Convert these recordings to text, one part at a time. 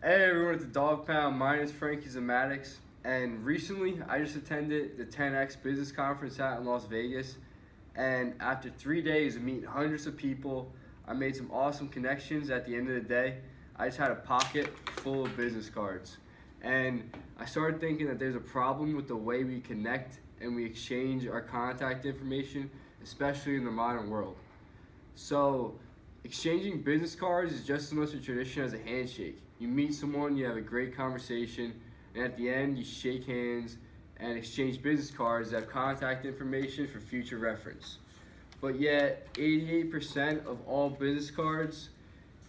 Hey everyone at the Dog Pound, my name is Frankie Zamadics, and recently I just attended the 10X Business Conference out in Las Vegas, and after 3 days of meeting hundreds of people, I made some awesome connections. At the end of the day, I just had a pocket full of business cards, and I started thinking that there's a problem with the way we connect and we exchange our contact information, especially in the modern world. So, exchanging business cards is just as much a tradition as a handshake. You meet someone, you have a great conversation, and at the end, you shake hands and exchange business cards that have contact information for future reference. But yet, 88% of all business cards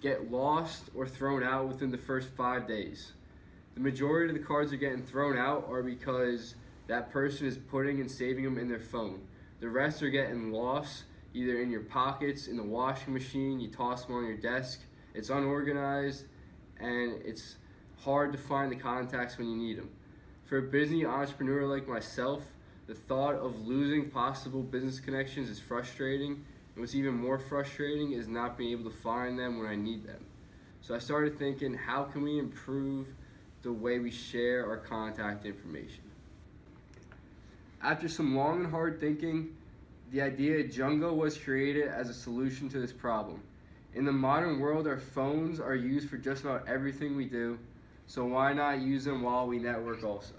get lost or thrown out within the first 5 days. The majority of the cards that are getting thrown out are because that person is putting and saving them in their phone. The rest are getting lost either in your pockets, in the washing machine, you toss them on your desk. It's unorganized and it's hard to find the contacts when you need them. For a busy entrepreneur like myself, the thought of losing possible business connections is frustrating, and what's even more frustrating is not being able to find them when I need them. So I started thinking, how can we improve the way we share our contact information? After some long and hard thinking, the idea of Jungo was created as a solution to this problem. In the modern world, our phones are used for just about everything we do, so why not use them while we network also?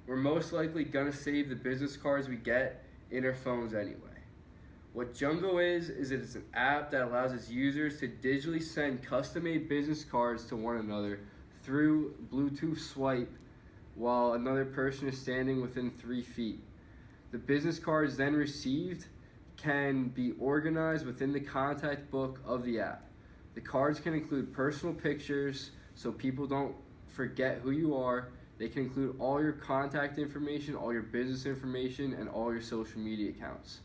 We're most likely gonna save the business cards we get in our phones anyway. What Jungo is it's an app that allows its users to digitally send custom-made business cards to one another through Bluetooth swipe while another person is standing within 3 feet. The business cards then received can be organized within the contact book of the app. The cards can include personal pictures so people don't forget who you are. They can include all your contact information, all your business information, and all your social media accounts.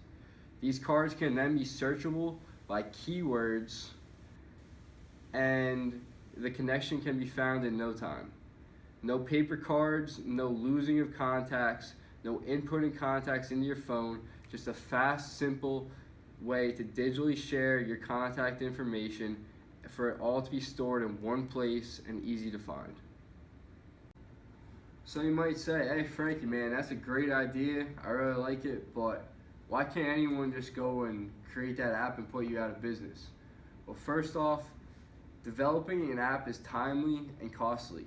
These cards can then be searchable by keywords, and the connection can be found in no time. No paper cards, no losing of contacts, no inputting contacts into your phone, just a fast, simple way to digitally share your contact information for it all to be stored in one place and easy to find. So you might say, hey Frankie, man, that's a great idea, I really like it, but why can't anyone just go and create that app and put you out of business? Well, first off, developing an app is timely and costly.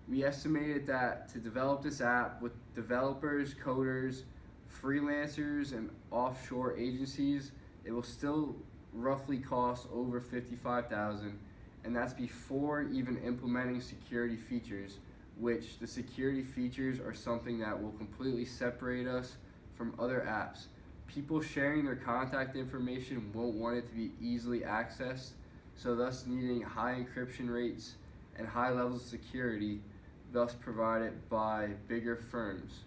We estimated that to develop this app with developers, coders, freelancers, and offshore agencies, it will still roughly cost over $55,000, and that's before even implementing security features, which the security features are something that will completely separate us from other apps. People sharing their contact information won't want it to be easily accessed, so thus needing high encryption rates and high levels of security, thus provided by bigger firms.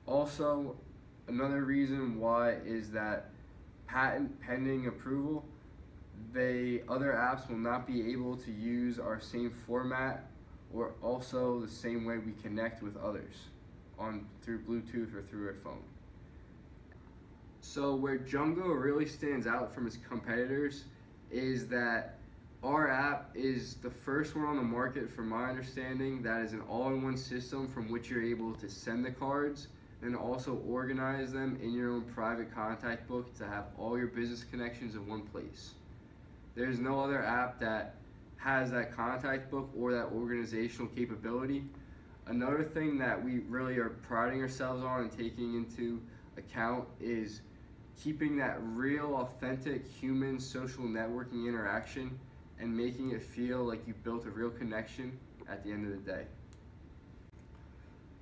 Also, another reason why is that patent pending approval, other apps will not be able to use our same format or also the same way we connect with others through Bluetooth or through our phone. So where Jungo really stands out from its competitors is that our app is the first one on the market, from my understanding, that is an all-in-one system from which you're able to send the cards and also organize them in your own private contact book to have all your business connections in one place. There's no other app that has that contact book or that organizational capability. Another thing that we really are priding ourselves on and taking into account is keeping that real, authentic human social networking interaction and making it feel like you built a real connection at the end of the day.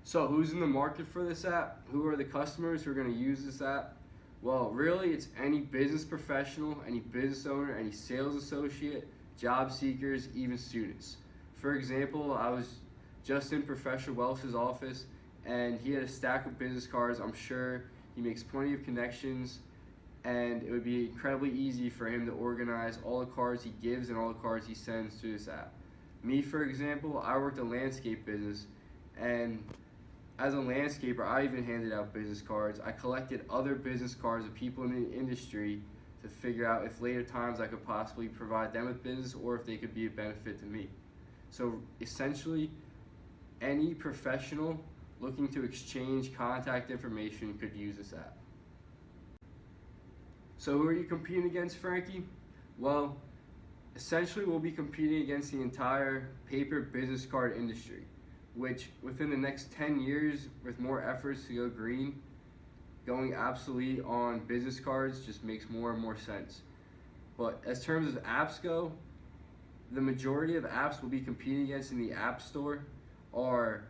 So who's in the market for this app? Who are the customers who are going to use this app? Well, really it's any business professional, any business owner, any sales associate, job seekers, even students. For example, I was just in Professor Welch's office and he had a stack of business cards. I'm sure he makes plenty of connections, and it would be incredibly easy for him to organize all the cards he gives and all the cards he sends to this app. Me, for example, I worked a landscape business, and as a landscaper, I even handed out business cards. I collected other business cards of people in the industry to figure out if later times I could possibly provide them with business or if they could be a benefit to me. So essentially, any professional looking to exchange contact information could use this app. So who are you competing against, Frankie? Well, essentially we'll be competing against the entire paper business card industry, which within the next 10 years, with more efforts to go green, going obsolete on business cards just makes more and more sense. But as terms of apps go, the majority of apps we'll be competing against in the App Store are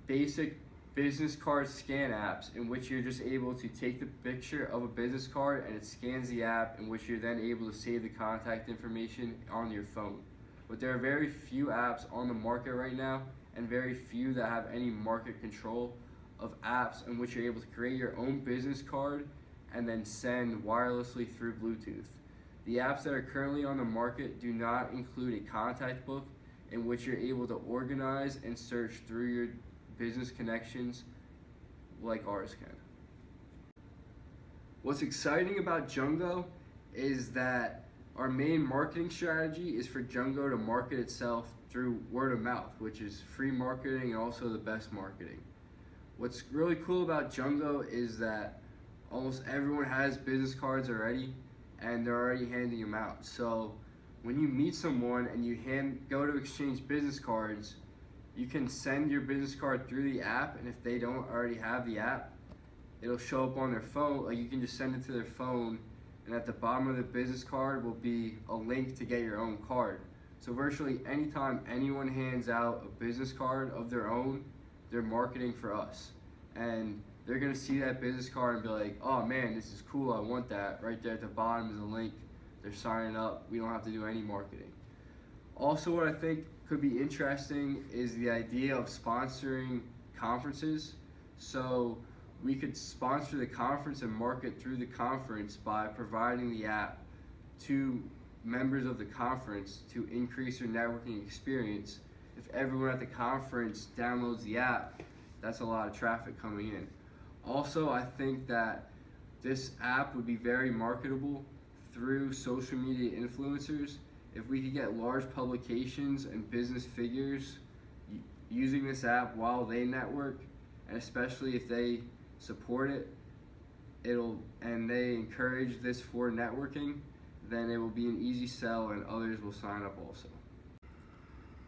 basic business card scan apps in which you're just able to take the picture of a business card and it scans the app, in which you're then able to save the contact information on your phone. But there are very few apps on the market right now, and very few that have any market control, of apps in which you're able to create your own business card and then send wirelessly through Bluetooth. The apps that are currently on the market do not include a contact book in which you're able to organize and search through your business connections like ours can. What's exciting about Jungo is that our main marketing strategy is for Jungo to market itself through word of mouth, which is free marketing and also the best marketing. What's really cool about Jungo is that almost everyone has business cards already, and they're already handing them out. So when you meet someone and you go to exchange business cards, you can send your business card through the app, and if they don't already have the app, it'll show up on their phone. Like, you can just send it to their phone, and at the bottom of the business card will be a link to get your own card. So virtually anytime anyone hands out a business card of their own, they're marketing for us. And they're gonna see that business card and be like, oh man, this is cool, I want that. Right there at the bottom is a link. They're signing up. We don't have to do any marketing. Also, what I think could be interesting is the idea of sponsoring conferences. So we could sponsor the conference and market through the conference by providing the app to members of the conference to increase their networking experience. If everyone at the conference downloads the app, that's a lot of traffic coming in. Also, I think that this app would be very marketable through social media influencers. If we could get large publications and business figures using this app while they network, and especially if they support it, and they encourage this for networking, then it will be an easy sell and others will sign up also.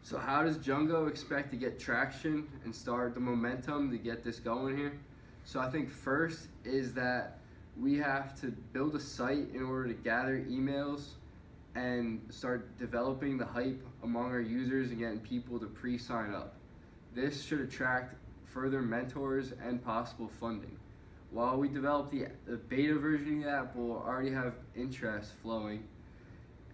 So how does Jungo expect to get traction and start the momentum to get this going here? So I think first is that we have to build a site in order to gather emails and start developing the hype among our users and getting people to pre-sign up. This should attract further mentors and possible funding. While we develop the beta version of the app, we'll already have interest flowing.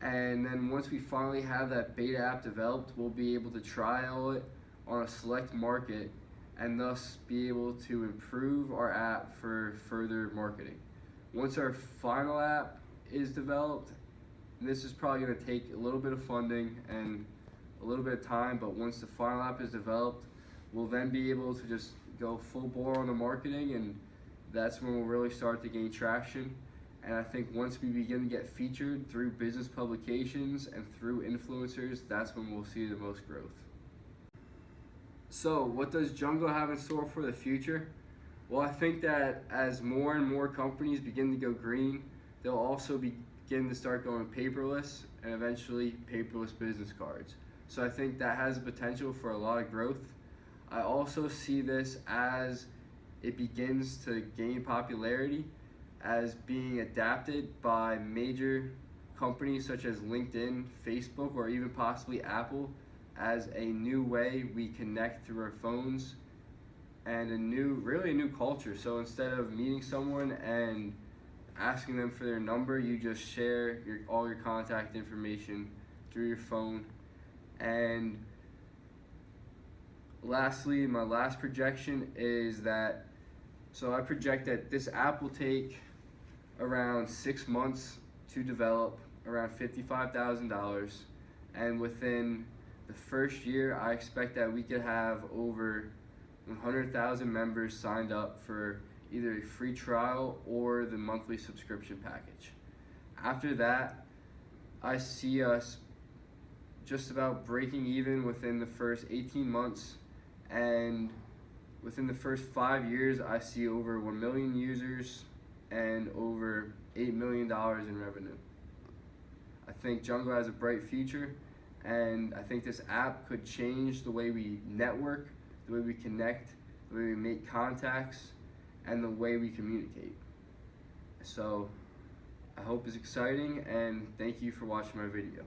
And then once we finally have that beta app developed, we'll be able to trial it on a select market and thus be able to improve our app for further marketing. Once our final app is developed, this is probably going to take a little bit of funding and a little bit of time, but once the final app is developed, we'll then be able to just go full bore on the marketing, and that's when we'll really start to gain traction. And I think once we begin to get featured through business publications and through influencers, that's when we'll see the most growth. So what does Jungo have in store for the future? Well, I think that as more and more companies begin to go green, they'll also begin to start going paperless and eventually paperless business cards. So I think that has potential for a lot of growth. I also see this as it begins to gain popularity as being adapted by major companies such as LinkedIn, Facebook, or even possibly Apple as a new way we connect through our phones and really a new culture. So instead of meeting someone and asking them for their number, you just share all your contact information through your phone. And lastly, my last projection is that, so I project that this app will take around 6 months to develop, around $55,000, and within the first year, I expect that we could have over 100,000 members signed up for either a free trial or the monthly subscription package. After that, I see us just about breaking even within the first 18 months, and within the first 5 years, I see over 1 million users and over $8 million in revenue. I think Jungo has a bright future, and I think this app could change the way we network, the way we connect, the way we make contacts, and the way we communicate. So I hope it's exciting, and thank you for watching my video.